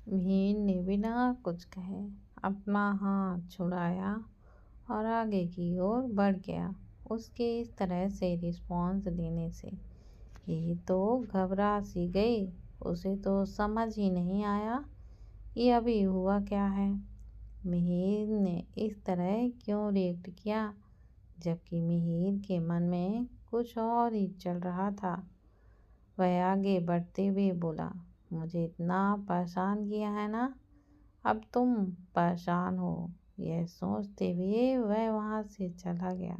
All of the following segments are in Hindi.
भीड़ ने बिना कुछ कहे अपना हाथ छुड़ाया और आगे की ओर बढ़ गया। उसके इस तरह से रिस्पॉन्स देने से ये तो घबरा सी गई। उसे तो समझ ही नहीं आया ये अभी हुआ क्या है। मिहिर ने इस तरह क्यों रिएक्ट किया, जबकि मिहिर के मन में कुछ और ही चल रहा था। वह आगे बढ़ते हुए बोला, मुझे इतना परेशान किया है ना, अब तुम परेशान हो। यह सोचते हुए वह वहां से चला गया।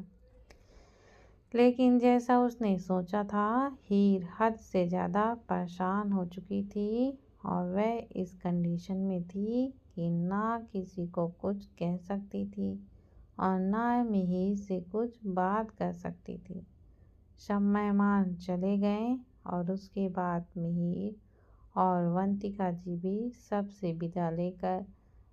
लेकिन जैसा उसने सोचा था, हीर हद से ज़्यादा परेशान हो चुकी थी और वह इस कंडीशन में थी कि ना किसी को कुछ कह सकती थी और ना मिहिर से कुछ बात कर सकती थी। सब मेहमान चले गए और उसके बाद मिहिर और वंतिका जी भी सबसे विदा लेकर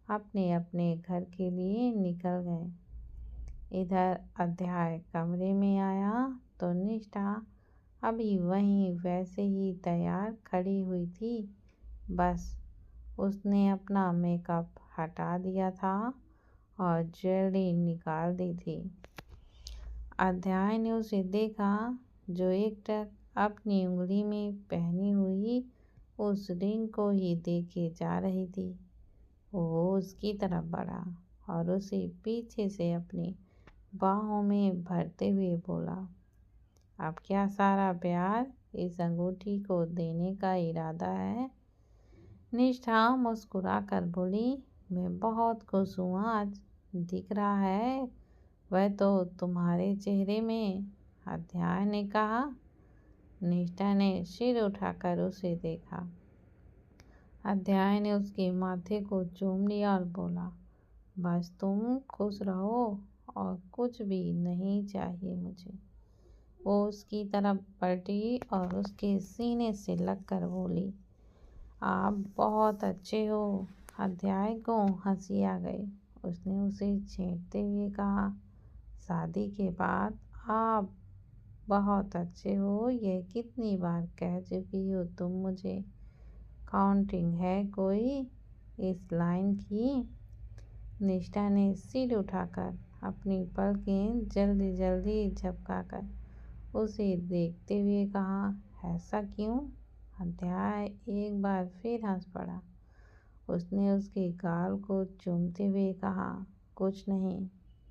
अपने अपने घर के लिए निकल गए। इधर अध्याय कमरे में आया तो निष्ठा अभी वहीं वैसे ही तैयार खड़ी हुई थी। बस उसने अपना मेकअप हटा दिया था और ज्वेलरी निकाल दी थी। अध्याय ने उसे देखा जो एकटक अपनी उंगली में पहनी हुई उस रिंग को ही देखे जा रही थी। वो उसकी तरफ बढ़ा और उसे पीछे से अपनी बाहों में भरते हुए बोला, अब क्या सारा प्यार इस अंगूठी को देने का इरादा है? निष्ठा मुस्कुराकर बोली, मैं बहुत खुश हूँ आज। दिख रहा है वह तो तुम्हारे चेहरे में। अध्याय ने कहा। निष्ठा ने सिर उठाकर उसे देखा। अध्याय ने उसके माथे को चूम लिया और बोला, बस तुम खुश रहो और कुछ भी नहीं चाहिए मुझे। वो उसकी तरफ पलटी और उसके सीने से लगकर बोली, आप बहुत अच्छे हो। अध्याय को हंसी आ गई। उसने उसे छेड़ते हुए कहा, शादी के बाद आप बहुत अच्छे हो यह कितनी बार कह चुकी हो तुम मुझे। काउंटिंग है कोई इस लाइन की? निष्ठा ने सिर उठाकर अपनी पलकें जल्दी जल्दी झपकाकर उसे देखते हुए कहा, ऐसा क्यों? अध्याय एक बार फिर हंस पड़ा। उसने उसके गाल को चूमते हुए कहा, कुछ नहीं,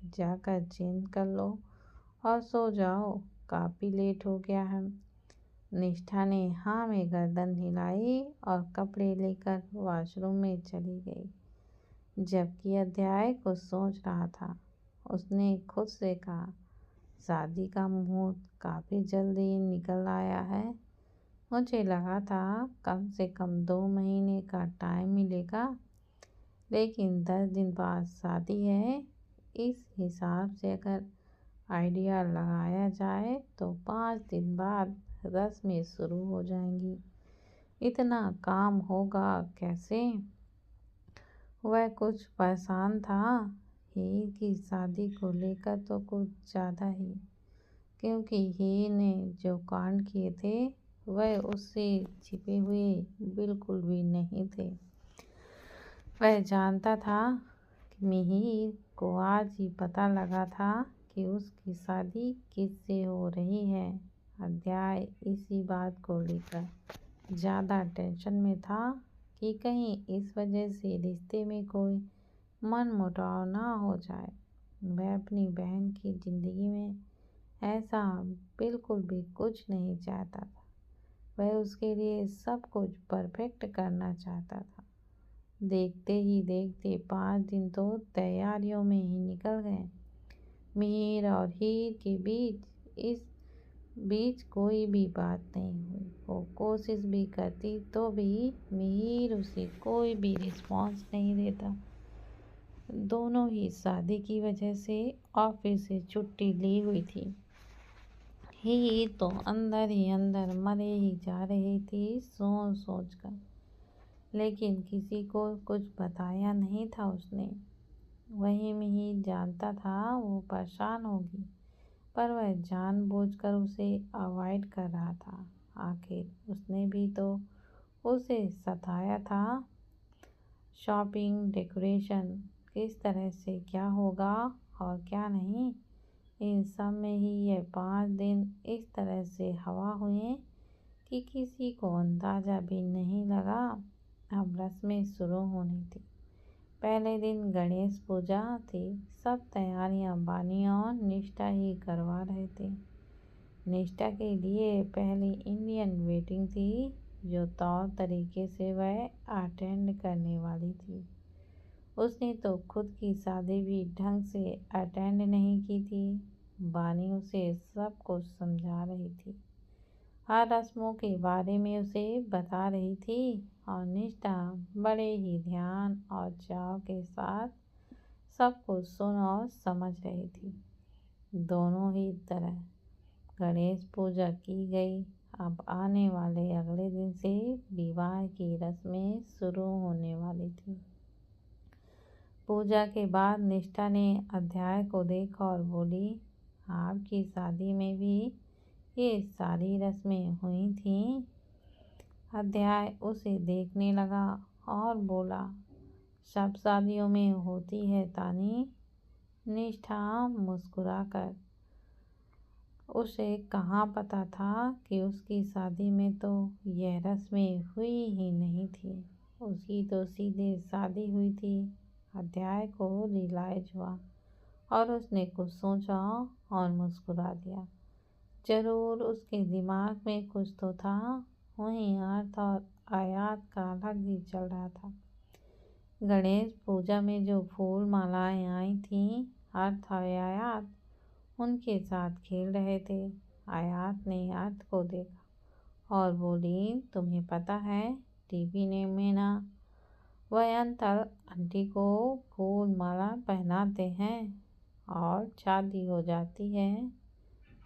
जाकर चेंज कर लो और सो जाओ, काफी लेट हो गया है। निष्ठा ने हाँ में गर्दन हिलाई और कपड़े लेकर वॉशरूम में चली गई। जबकि अध्याय कुछ सोच रहा था। उसने खुद से कहा, शादी का मुहूर्त काफी जल्दी निकल आया है। मुझे लगा था कम से कम 2 महीने का टाइम मिलेगा, लेकिन 10 दिन बाद शादी है। इस हिसाब से अगर आइडिया लगाया जाए तो 5 दिन बाद रस्में शुरू हो जाएंगी। इतना काम होगा कैसे? वह कुछ परेशान था। हीर की शादी को लेकर तो कुछ ज़्यादा ही, क्योंकि हीर ने जो कांड किए थे वह उससे छिपे हुए बिल्कुल भी नहीं थे। वह जानता था कि मिहिर को आज ही पता लगा था कि उसकी शादी किससे हो रही है। अध्याय इसी बात को लेकर ज़्यादा टेंशन में था कि कहीं इस वजह से रिश्ते में कोई मनमुटाव ना हो जाए। वह अपनी बहन की जिंदगी में ऐसा बिल्कुल भी कुछ नहीं चाहता था। वह उसके लिए सब कुछ परफेक्ट करना चाहता था। देखते ही देखते 5 दिन तो तैयारियों में ही निकल गए। मिहिर और हीर के इस बीच कोई भी बात नहीं हुई। वो कोशिश भी करती तो भी मिहिर उसे कोई भी रिस्पॉन्स नहीं देता। दोनों ही शादी की वजह से ऑफिस से छुट्टी ली हुई थी। हीर तो अंदर ही अंदर मरे ही जा रही थी सोच सोच कर, लेकिन किसी को कुछ बताया नहीं था उसने। वही मिहिर जानता था वो परेशान होगी, पर वह जानबूझकर उसे अवॉइड कर रहा था। आखिर उसने भी तो उसे सताया था। शॉपिंग, डेकोरेशन, किस तरह से क्या होगा और क्या नहीं, इन सब में ही ये 5 दिन इस तरह से हवा हुए कि किसी को अंदाज़ा भी नहीं लगा। अब रस्में शुरू होनी थी। पहले दिन गणेश पूजा थी। सब तैयारियां बानी और निष्ठा ही करवा रहे थे। निष्ठा के लिए पहली इंडियन वेडिंग थी जो तौर तरीके से वह अटेंड करने वाली थी। उसने तो खुद की शादी भी ढंग से अटेंड नहीं की थी। बानी उसे सब कुछ समझा रही थी, हर रस्मों के बारे में उसे बता रही थी और निष्ठा बड़े ही ध्यान और चाव के साथ सब कुछ सुन और समझ रही थी। दोनों ही तरह गणेश पूजा की गई। अब आने वाले अगले दिन से विवाह की रस्में शुरू होने वाली थी। पूजा के बाद निष्ठा ने अध्याय को देखा और बोली, आपकी शादी में भी ये सारी रस्में हुई थीं। अध्याय उसे देखने लगा और बोला, सब शादियों में होती है तानी। निष्ठा मुस्कुराकर, उसे कहाँ पता था कि उसकी शादी में तो यह रस्में हुई ही नहीं थी। उसकी तो सीधे शादी हुई थी। अध्याय को रियलाइज हुआ और उसने कुछ सोचा और मुस्कुरा दिया। जरूर उसके दिमाग में कुछ तो था। वहीं अर्थ और आयात का अलग ही चल रहा था। गणेश पूजा में जो फूल मालाएं आई थीं, अर्थ और आयात उनके साथ खेल रहे थे। आयात ने अर्थ को देखा और बोली, तुम्हें पता है टीवी ने में ना वह अंकल आंटी को फूल माला पहनाते हैं और शादी हो जाती है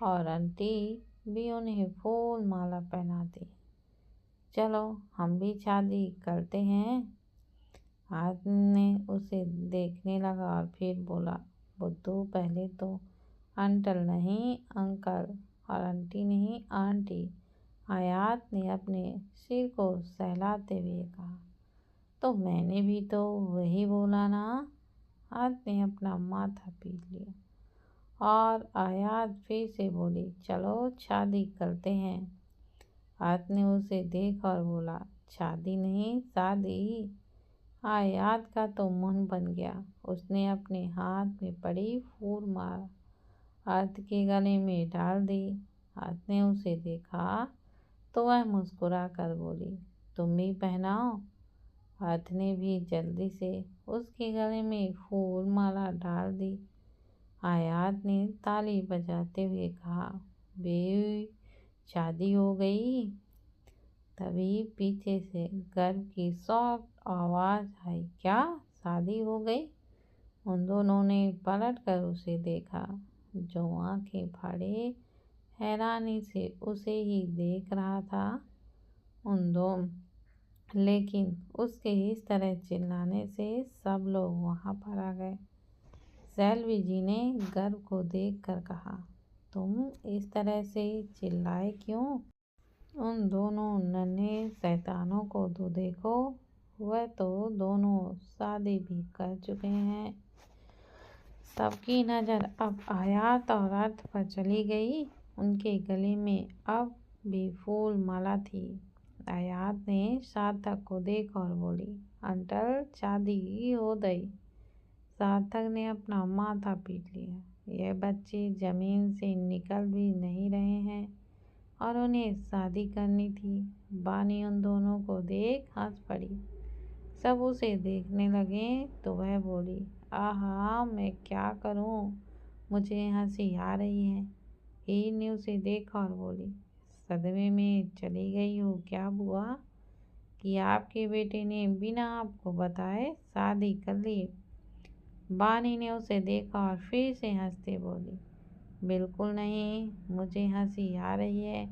और आंटी भी उन्हें फूल माला पहनाती। चलो हम भी शादी करते हैं। आदमी ने उसे देखने लगा और फिर बोला, बुद्धू पहले तो अंकल नहीं अंकल और आंटी नहीं आंटी। आयात ने अपने सिर को सहलाते हुए कहा, तो मैंने भी तो वही बोला ना। आयात ने अपना माथा पीट लिया और आयात फिर से बोली, चलो शादी करते हैं। आयात ने उसे देखा और बोला, शादी नहीं शादी। आयात का तो मुंह बन गया। उसने अपने हाथ में पड़ी फूल माला अर्थ के गले में डाल दी। अर्थ ने उसे देखा तो वह मुस्कुरा कर बोली, तुम भी पहनाओ। अर्थ ने भी जल्दी से उसके गले में फूल माला डाल दी। आयात ने ताली बजाते हुए कहा, बे शादी हो गई। तभी पीछे से गर्व की सॉफ्ट आवाज आई, क्या शादी हो गई? उन दोनों ने पलट कर उसे देखा, जो आंखें फाड़े हैरानी से उसे ही देख रहा था। उन दो लेकिन उसके इस तरह चिल्लाने से सब लोग वहां पर आ गए। सैलवी जी ने गर्व को देखकर कहा, तुम इस तरह से चिल्लाए क्यों? उन दोनों नन्हे शैतानों को तो देखो, वह तो दोनों शादी भी कर चुके हैं। सबकी नज़र अब आयात और अर्थ पर चली गई। उनके गले में अब भी फूल माला थी। आयात ने सार्थक को देखा और बोली, अंकल शादी हो गई। सार्थक ने अपना माथा पीट लिया। यह बच्चे जमीन से निकल भी नहीं रहे हैं और उन्हें शादी करनी थी। बानी उन दोनों को देख हंस पड़ी। सब उसे देखने लगे तो वह बोली, आहा मैं क्या करूं, मुझे हंसी आ रही है। हीर ने उसे देखा और बोली, सदमे में चली गई हो क्या बुआ कि आपके बेटे ने बिना आपको बताए शादी कर ली? बानी ने उसे देखा और फिर से हंसते बोली, बिल्कुल नहीं, मुझे हंसी आ रही है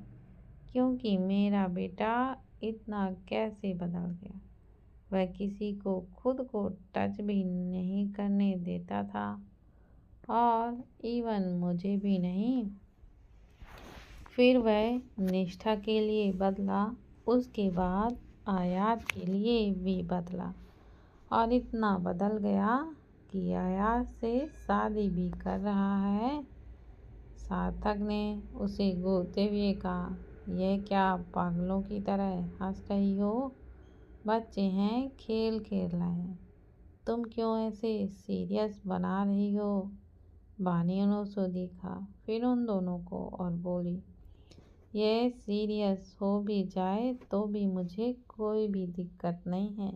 क्योंकि मेरा बेटा इतना कैसे बदल गया। वह किसी को खुद को टच भी नहीं करने देता था और इवन मुझे भी नहीं। फिर वह निष्ठा के लिए बदला, उसके बाद आयात के लिए भी बदला और इतना बदल गया कि अयाज से शादी भी कर रहा है। सार्थक ने उसे घूरते हुए कहा, यह क्या पागलों की तरह हंस रही हो? बच्चे हैं, खेल खेल रहे हैं, तुम क्यों ऐसे सीरियस बना रही हो? बानी ने उसे देखा, फिर उन दोनों को, और बोली, यह सीरियस हो भी जाए तो भी मुझे कोई भी दिक्कत नहीं है।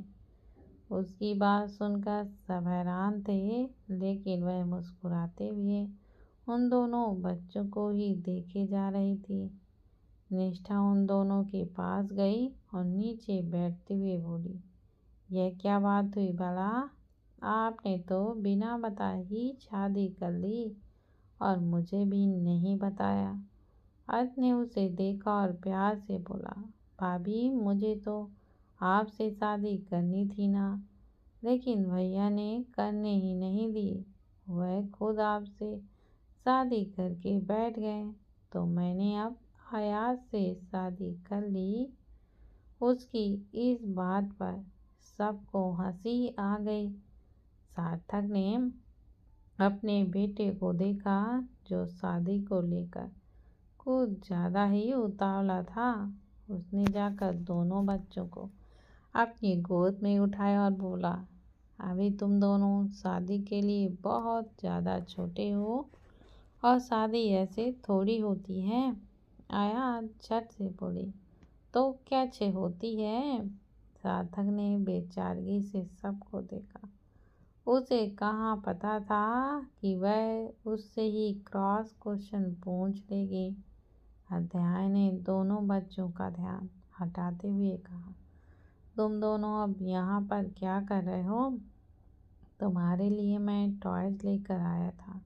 उसकी बात सुनकर सब हैरान थे, लेकिन वह मुस्कुराते हुए उन दोनों बच्चों को ही देखे जा रही थी। निष्ठा उन दोनों के पास गई और नीचे बैठते हुए बोली, यह क्या बात हुई भला? आपने तो बिना बताए ही शादी कर ली और मुझे भी नहीं बताया। अर्थ ने उसे देखा और प्यार से बोला, भाभी मुझे तो आपसे शादी करनी थी ना, लेकिन भैया ने करने ही नहीं दी। वह खुद आपसे शादी करके बैठ गए, तो मैंने अब अयाज से शादी कर ली। उसकी इस बात पर सबको हंसी आ गई। सार्थक ने अपने बेटे को देखा, जो शादी को लेकर कुछ ज़्यादा ही उतावला था। उसने जाकर दोनों बच्चों को अपनी गोद में उठाया और बोला, अभी तुम दोनों शादी के लिए बहुत ज़्यादा छोटे हो और शादी ऐसे थोड़ी होती है। अयाज झट से बोली, तो कैसे होती है? सार्थक ने बेचारगी से सबको देखा। उसे कहाँ पता था कि वह उससे ही क्रॉस क्वेश्चन पूछ लेगी। अध्याय ने दोनों बच्चों का ध्यान हटाते हुए कहा, तुम दोनों अब यहाँ पर क्या कर रहे हो? तुम्हारे लिए मैं टॉयज लेकर आया था,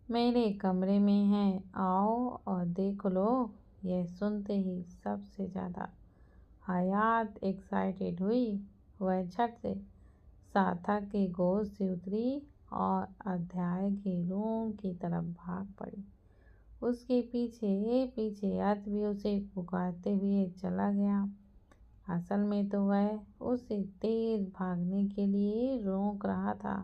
मेरे कमरे में है, आओ और देख लो। यह सुनते ही सबसे ज़्यादा हयात एक्साइटेड हुई। वह झट से सार्थक की गोद से उतरी और अध्याय के रूम की तरफ भाग पड़ी। उसके पीछे पीछे अर्थ भी उसे पुकारते हुए चला गया। असल में तो वह उसे तेज भागने के लिए रोक रहा था।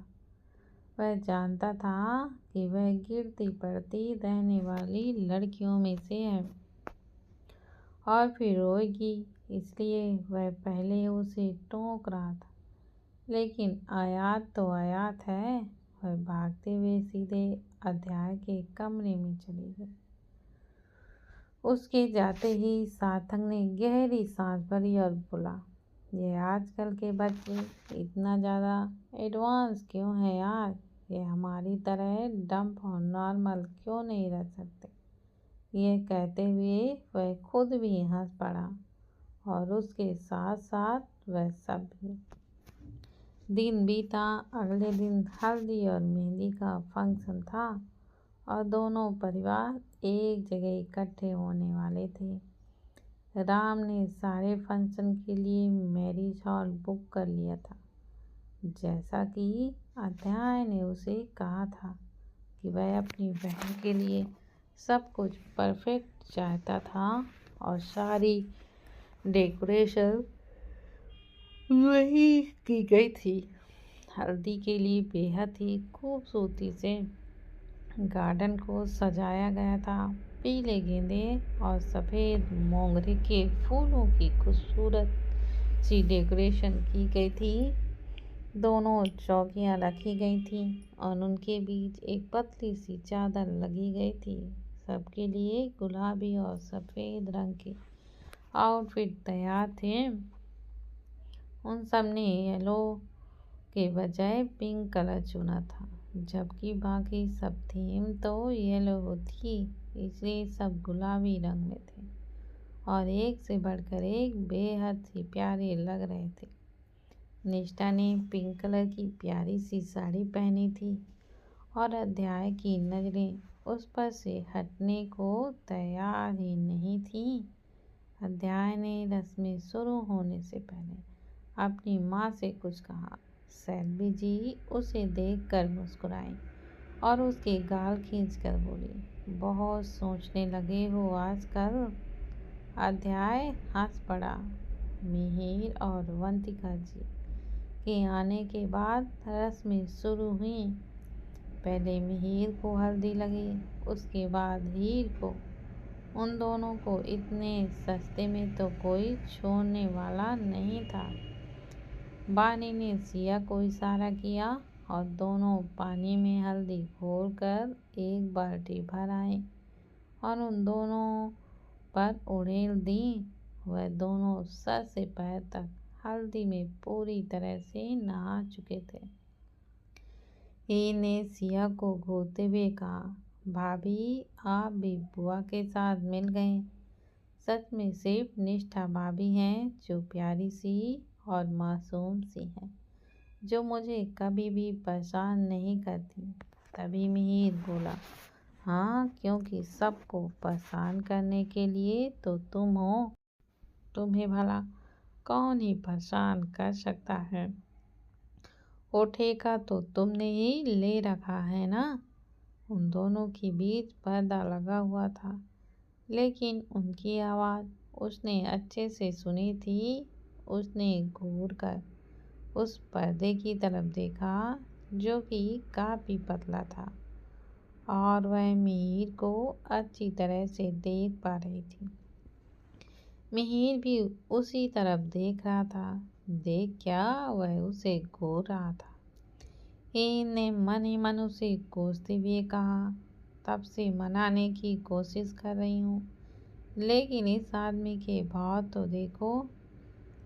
वह जानता था कि वह गिरती पड़ती रहने वाली लड़कियों में से है और फिर रोएगी, इसलिए वह पहले उसे टोक रहा था। लेकिन आयात तो आयात है। वह भागते हुए सीधे अध्याय के कमरे में चली गई। उसके जाते ही सार्थक ने गहरी सांस भरी और बोला, ये आजकल के बच्चे इतना ज़्यादा एडवांस क्यों है यार? ये हमारी तरह डम्प और नॉर्मल क्यों नहीं रह सकते? यह कहते हुए वह खुद भी हंस पड़ा और उसके साथ साथ वह सब भी। दिन बीता। अगले दिन हल्दी और मेहंदी का फंक्शन था और दोनों परिवार एक जगह इकट्ठे होने वाले थे। राम ने सारे फंक्शन के लिए मैरिज हॉल बुक कर लिया था, जैसा कि अध्याय ने उसे कहा था कि वह अपनी बहन के लिए सब कुछ परफेक्ट चाहता था और सारी डेकोरेशन वही की गई थी। हल्दी के लिए बेहद ही खूबसूरती से गार्डन को सजाया गया था। पीले गेंदे और सफ़ेद मोगरे के फूलों की खूबसूरत सी डेकोरेशन की गई थी। दोनों चौकियां रखी गई थीं और उनके बीच एक पतली सी चादर लगी गई थी। सबके लिए गुलाबी और सफ़ेद रंग के आउटफिट तैयार थे। उन सब ने येलो के बजाय पिंक कलर चुना था, जबकि बाकी सब थीम तो येलो थी, इसलिए सब गुलाबी रंग में थे और एक से बढ़कर एक बेहद ही प्यारे लग रहे थे। निष्ठा ने पिंक कलर की प्यारी सी साड़ी पहनी थी और अध्याय की नज़रें उस पर से हटने को तैयार ही नहीं थी। अध्याय ने रस्में शुरू होने से पहले अपनी माँ से कुछ कहा। सेल्वी जी उसे देखकर मुस्कुराई और उसके गाल खींचकर बोली, बहुत सोचने लगे हो आजकल। अध्याय हंस पड़ा। मिहिर और वंतिका जी उसके आने के बाद रस्में शुरू हुई। पहले मिहिर को हल्दी लगी, उसके बाद हीर को। उन दोनों को इतने सस्ते में तो कोई छोड़ने वाला नहीं था। बानी ने सिया को इशारा किया और दोनों पानी में हल्दी घोलकर एक बाल्टी भर आए और उन दोनों पर उड़ेल दी। वह दोनों सर से पैर तक हल्दी में पूरी तरह से नहा चुके थे। हीर ने सिया को घूरते हुए कहा, भाभी आप भी बुआ के साथ मिल गए। सच में सिर्फ निष्ठा भाभी हैं जो प्यारी सी और मासूम सी है, जो मुझे कभी भी परेशान नहीं करती। तभी मिहिर बोला, हाँ क्योंकि सबको परेशान करने के लिए तो तुम हो। तुम्हें भला कौन ही परेशान कर सकता है। वो ठेका तो तुमने ही ले रखा है ना। उन दोनों के बीच पर्दा लगा हुआ था, लेकिन उनकी आवाज़ उसने अच्छे से सुनी थी। उसने घूर कर उस पर्दे की तरफ देखा जो कि काफ़ी पतला था और वह मिहिर को अच्छी तरह से देख पा रही थी। मिहिर भी उसी तरफ देख रहा था। देख क्या, वह उसे घूर रहा था। हीर ने मन ही मन उसे कोसते हुए कहा, तब से मनाने की कोशिश कर रही हूँ, लेकिन इस आदमी के भाव तो देखो।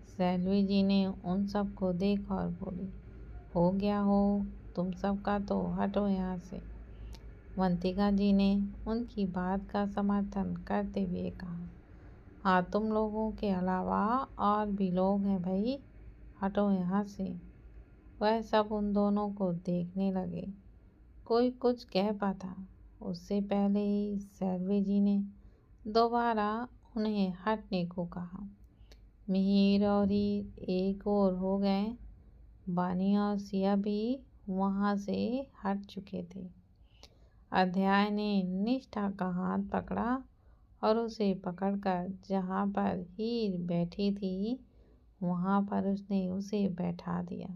सैलवी जी ने उन सबको देखा और बोली, हो गया हो तुम सबका तो, हटो यहाँ से। वंतिका जी ने उनकी बात का समर्थन करते हुए कहा, हाँ तुम लोगों के अलावा और भी लोग हैं भाई, हटो यहाँ से। वह सब उन दोनों को देखने लगे। कोई कुछ कह पाता उससे पहले ही सैलवी जी ने दोबारा उन्हें हटने को कहा। मिहिर और हीर एक और हो गए। बानी और सिया भी वहाँ से हट चुके थे। अध्याय ने निष्ठा का हाथ पकड़ा और उसे पकड़कर जहाँ पर हीर बैठी थी वहाँ पर उसने उसे बैठा दिया।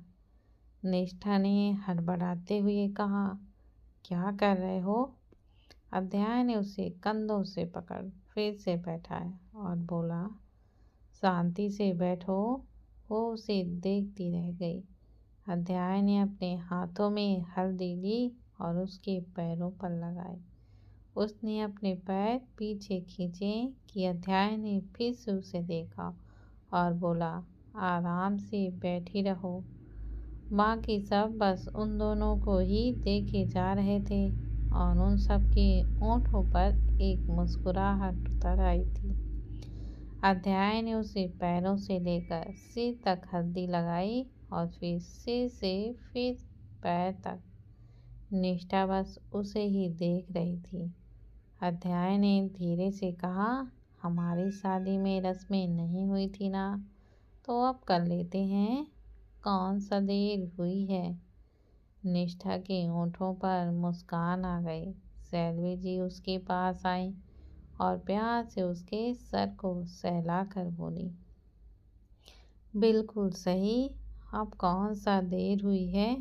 निष्ठा ने हड़बड़ाते हुए कहा, क्या कर रहे हो। अध्याय ने उसे कंधों से पकड़ फिर से बैठाया और बोला, शांति से बैठो। वो उसे देखती रह गई। अध्याय ने अपने हाथों में हल्दी ली और उसके पैरों पर लगाए। उसने अपने पैर पीछे खींचे कि अध्याय ने फिर से उसे देखा और बोला, आराम से बैठी रहो। बाकी सब बस उन दोनों को ही देखे जा रहे थे और उन सब के ओंठों पर एक मुस्कुराहट उतर आई थी। अध्याय ने उसे पैरों से लेकर सिर तक हल्दी लगाई और फिर सिर से फिर पैर तक। निष्ठा बस उसे ही देख रही थी। अध्याय ने धीरे से कहा, हमारी शादी में रस्में नहीं हुई थी ना, तो अब कर लेते हैं, कौन सा देर हुई है। निष्ठा के होठों पर मुस्कान आ गई। सैलवी जी उसके पास आई और प्यार से उसके सर को सहलाकर बोली, बिल्कुल सही, अब कौन सा देर हुई है।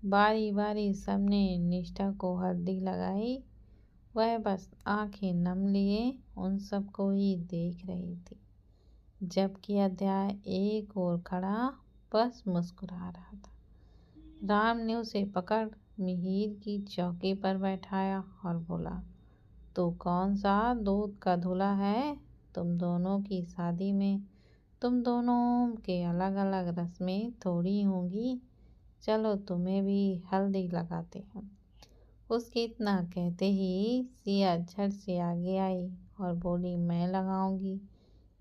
बारी बारी सबने निष्ठा को हल्दी लगाई। वह बस आंखें नम लिए उन सबको ही देख रही थी, जबकि अध्याय एक और खड़ा बस मुस्कुरा रहा था। राम ने उसे पकड़ मिहिर की चौकी पर बैठाया और बोला, तो कौन सा दूध का धुला है। तुम दोनों की शादी में तुम दोनों के अलग अलग रस्में थोड़ी होंगी। चलो तुम्हें भी हल्दी लगाते हैं। उसके इतना कहते ही सिया झट से आगे आई और बोली, मैं लगाऊंगी।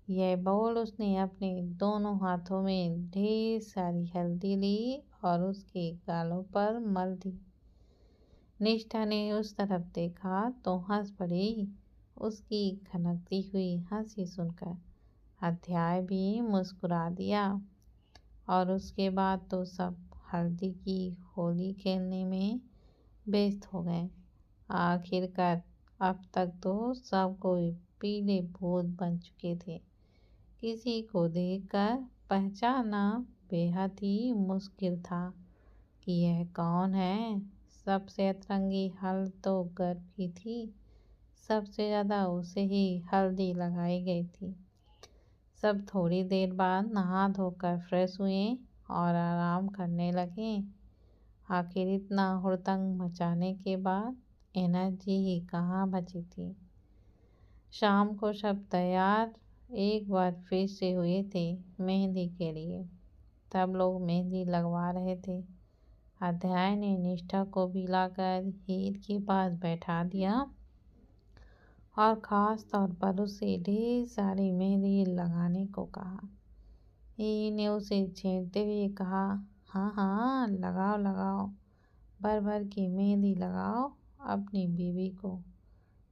यह बोल उसने अपने दोनों हाथों में ढेर सारी हल्दी ली और उसके गालों पर मल दी। निष्ठा ने उस तरफ देखा तो हंस पड़ी। उसकी खनकती हुई हंसी सुनकर अध्याय भी मुस्कुरा दिया और उसके बाद तो सब हल्दी की होली खेलने में व्यस्त हो गए। आखिरकार अब तक तो सब कोई पीले भूत बन चुके थे। किसी को देखकर पहचानना बेहद ही मुश्किल था कि यह कौन है। सबसे अतरंगी हल तो गर्भ की थी। सबसे ज़्यादा उसे ही हल्दी लगाई गई थी। सब थोड़ी देर बाद नहा धोकर फ्रेश हुए और आराम करने लगे। आखिर इतना हुड़दंग मचाने के बाद एनर्जी ही कहाँ बची थी। शाम को सब तैयार एक बार फिर से हुए थे मेहंदी के लिए। सब लोग मेहंदी लगवा रहे थे। अध्याय ने निष्ठा को भी लाकर हीर के पास बैठा दिया और ख़ास तौर पर उसे ढेर सारी मेहंदी लगाने को कहा। हीर ने उसे छेड़ते हुए कहा, हाँ हाँ लगाओ लगाओ, भर भर की मेहंदी लगाओ अपनी बीवी को।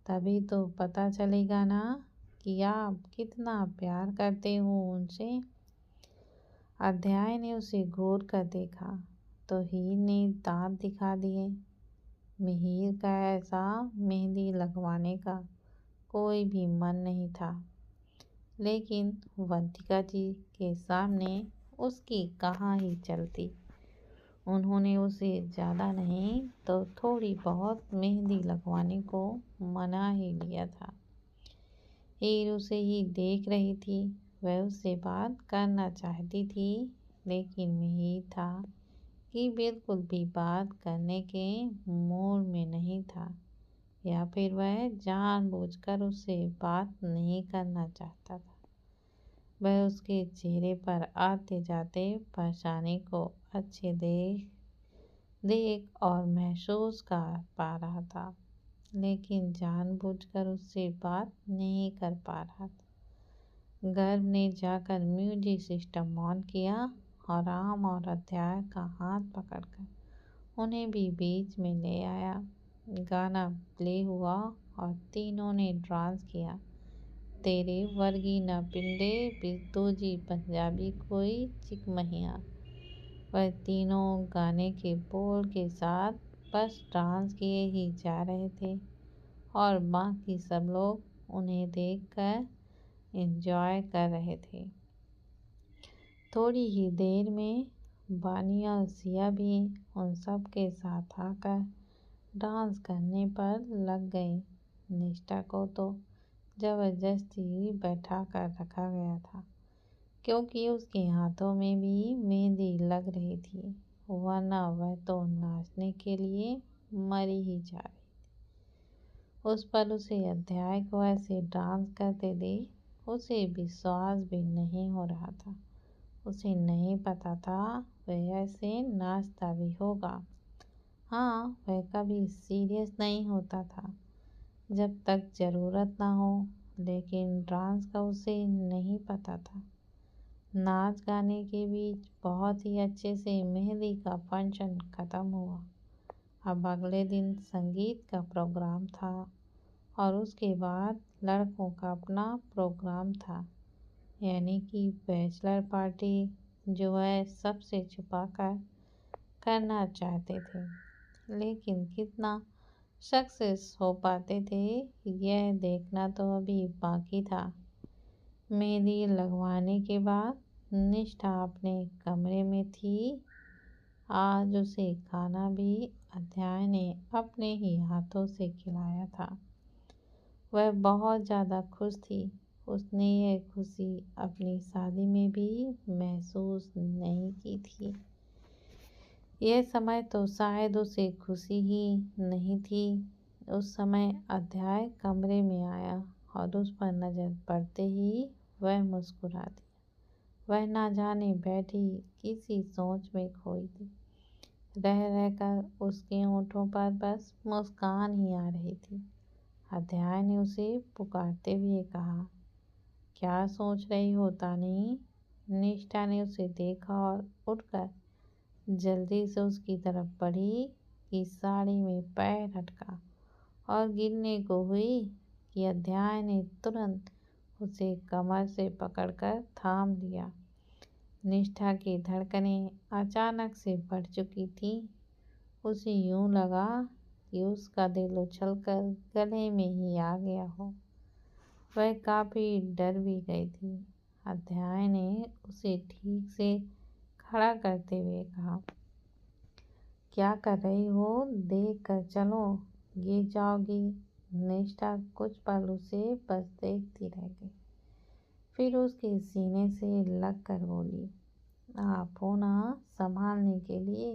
तभी तो पता चलेगा ना कि आप कितना प्यार करते हो उनसे। अध्याय ने उसे घूर कर देखा तो हीर ने दांत दिखा दिए। मिहिर का ऐसा मेहंदी लगवाने का कोई भी मन नहीं था, लेकिन वंतिका जी के सामने उसकी कहाँ ही चलती। उन्होंने उसे ज़्यादा नहीं तो थोड़ी बहुत मेहंदी लगवाने को मना ही लिया था। हीर उसे ही देख रही थी। वह उससे बात करना चाहती थी, लेकिन मिहिर था कि बिल्कुल भी बात करने के मूड में नहीं था, या फिर वह जानबूझकर उससे बात नहीं करना चाहता था। वह उसके चेहरे पर आते जाते परेशानी को अच्छे देख और महसूस कर पा रहा था, लेकिन जानबूझकर उससे बात नहीं कर पा रहा था। गर्भ ने जाकर म्यूजिक सिस्टम ऑन किया और राम और अध्याय का हाथ पकड़कर उन्हें भी बीच में ले आया। गाना प्ले हुआ और तीनों ने डांस किया। तेरे वर्गी न पिंडे बिस्तूजी पंजाबी कोई चिकमहिया। वह तीनों गाने के बोल के साथ बस डांस किए ही जा रहे थे और बाकी सब लोग उन्हें देखकर एंजॉय कर रहे थे। थोड़ी ही देर में बानी और सिया भी उन सब के साथ आकर डांस करने पर लग गई। निष्ठा को तो जबरदस्ती बैठा कर रखा गया था, क्योंकि उसके हाथों में भी मेहंदी लग रही थी, वरना वह तो नाचने के लिए मरी ही जा रही थी। उस पर उसे अध्याय को ऐसे डांस करते देख उसे विश्वास भी नहीं हो रहा था। उसे नहीं पता था वह ऐसे नाचता भी होगा। हाँ, वह कभी सीरियस नहीं होता था जब तक ज़रूरत ना हो, लेकिन डांस का उसे नहीं पता था। नाच गाने के बीच बहुत ही अच्छे से मेहंदी का फंक्शन ख़त्म हुआ। अब अगले दिन संगीत का प्रोग्राम था और उसके बाद लड़कों का अपना प्रोग्राम था, यानी कि बैचलर पार्टी, जो वह सबसे छुपाकर करना चाहते थे, लेकिन कितना सक्सेस हो पाते थे यह देखना तो अभी बाकी था। मेहंदी लगवाने के बाद निष्ठा अपने कमरे में थी। आज उसे खाना भी अध्याय ने अपने ही हाथों से खिलाया था। वह बहुत ज़्यादा खुश थी। उसने यह खुशी अपनी शादी में भी महसूस नहीं की थी। यह समय तो शायद उसे खुशी ही नहीं थी। उस समय अध्याय कमरे में आया और उस पर नज़र पड़ते ही वह मुस्कुरा दिया। वह ना जाने बैठी किसी सोच में खोई थी। रह रहकर उसके होंठों पर बस मुस्कान ही आ रही थी। अध्याय ने उसे पुकारते हुए कहा, क्या सोच रही हो तानी? निष्ठा ने उसे देखा और उठकर जल्दी से उसकी तरफ बढ़ी कि साड़ी में पैर अटका और गिरने को हुई कि अध्याय ने तुरंत उसे कमर से पकड़कर थाम लिया। निष्ठा की धड़कनें अचानक से बढ़ चुकी थी। उसे यूं लगा कि उसका दिल उछलकर गले में ही आ गया हो। वह काफ़ी डर भी गई थी। अध्याय ने उसे ठीक से खड़ा करते हुए कहा, क्या कर रही हो? देख कर चलो, गिर जाओगी। निष्ठा कुछ पल उसे बस देखती रह गई, फिर उसके सीने से लग कर बोली, आप हो ना संभालने के लिए?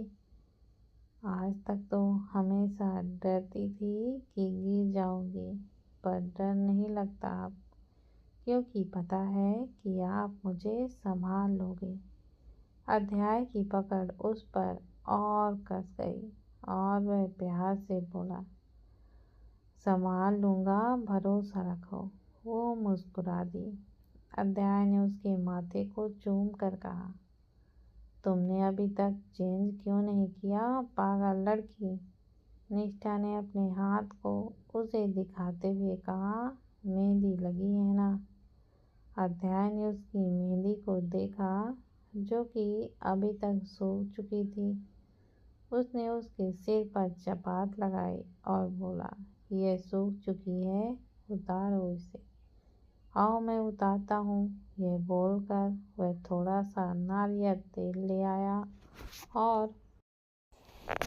आज तक तो हमेशा डरती थी कि गिर जाऊंगी, पर डर नहीं लगता अब, क्योंकि पता है कि आप मुझे संभाल लोगे। अध्याय की पकड़ उस पर और कस गई और वह प्यार से बोला, संभाल लूंगा, भरोसा रखो। वो मुस्कुरा दी। अध्याय ने उसके माथे को चूम कर कहा, तुमने अभी तक चेंज क्यों नहीं किया, पागल लड़की? निष्ठा ने अपने हाथ को उसे दिखाते हुए कहा, मेहंदी लगी है ना? अध्याय ने उसकी मेहंदी को देखा, जो कि अभी तक सूख चुकी थी। उसने उसके सिर पर चपात लगाई और बोला, यह सूख चुकी है, उतारो इसे। आओ मैं उतारता हूँ। यह बोलकर वह थोड़ा सा नारियल तेल ले आया और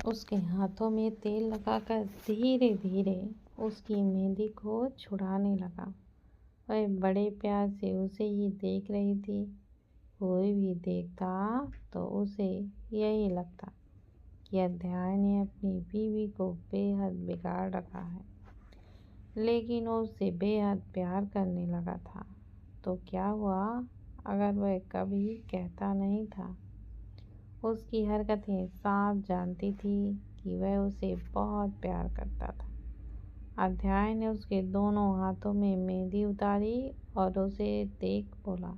उसके हाथों में तेल लगाकर धीरे धीरे उसकी मेहंदी को छुड़ाने लगा। वह बड़े प्यार से उसे ही देख रही थी। कोई भी देखता तो उसे यही लगता कि अध्याय ने अपनी बीवी को बेहद बिगाड़ रखा है, लेकिन वो उससे बेहद प्यार करने लगा था। तो क्या हुआ अगर वह कभी कहता नहीं था? उसकी हरकतें साफ जानती थी कि वह उसे बहुत प्यार करता था। अध्याय ने उसके दोनों हाथों में मेहंदी उतारी और उसे देख बोला,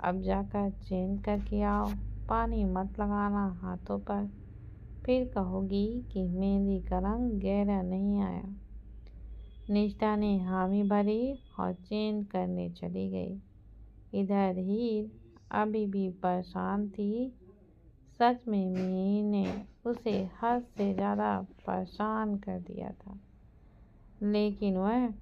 अब जाकर चेंज करके आओ, पानी मत लगाना हाथों पर, फिर कहोगी कि मेहंदी का रंग गहरा नहीं आया। निष्ठा ने हामी भरी और चेंज करने चली गई। इधर हीर अभी भी परेशान थी। सच में मीर ने उसे हद से ज़्यादा परेशान कर दिया था, लेकिन वह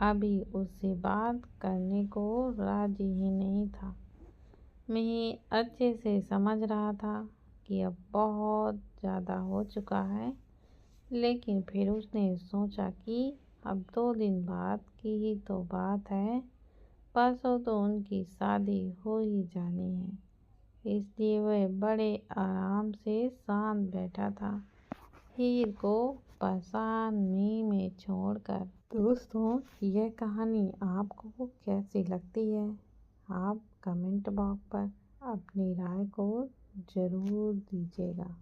अभी उससे बात करने को राजी ही नहीं था। मिहिर अच्छे से समझ रहा था कि अब बहुत ज़्यादा हो चुका है, लेकिन फिर उसने सोचा कि अब 2 दिन बाद की ही तो बात है, परसों तो उनकी शादी हो ही जानी है। इसलिए वह बड़े आराम से शांत बैठा था, हीर को परेशान में छोड़कर। दोस्तों, यह कहानी आपको कैसी लगती है? आप कमेंट बॉक्स पर अपनी राय को ज़रूर दीजिएगा।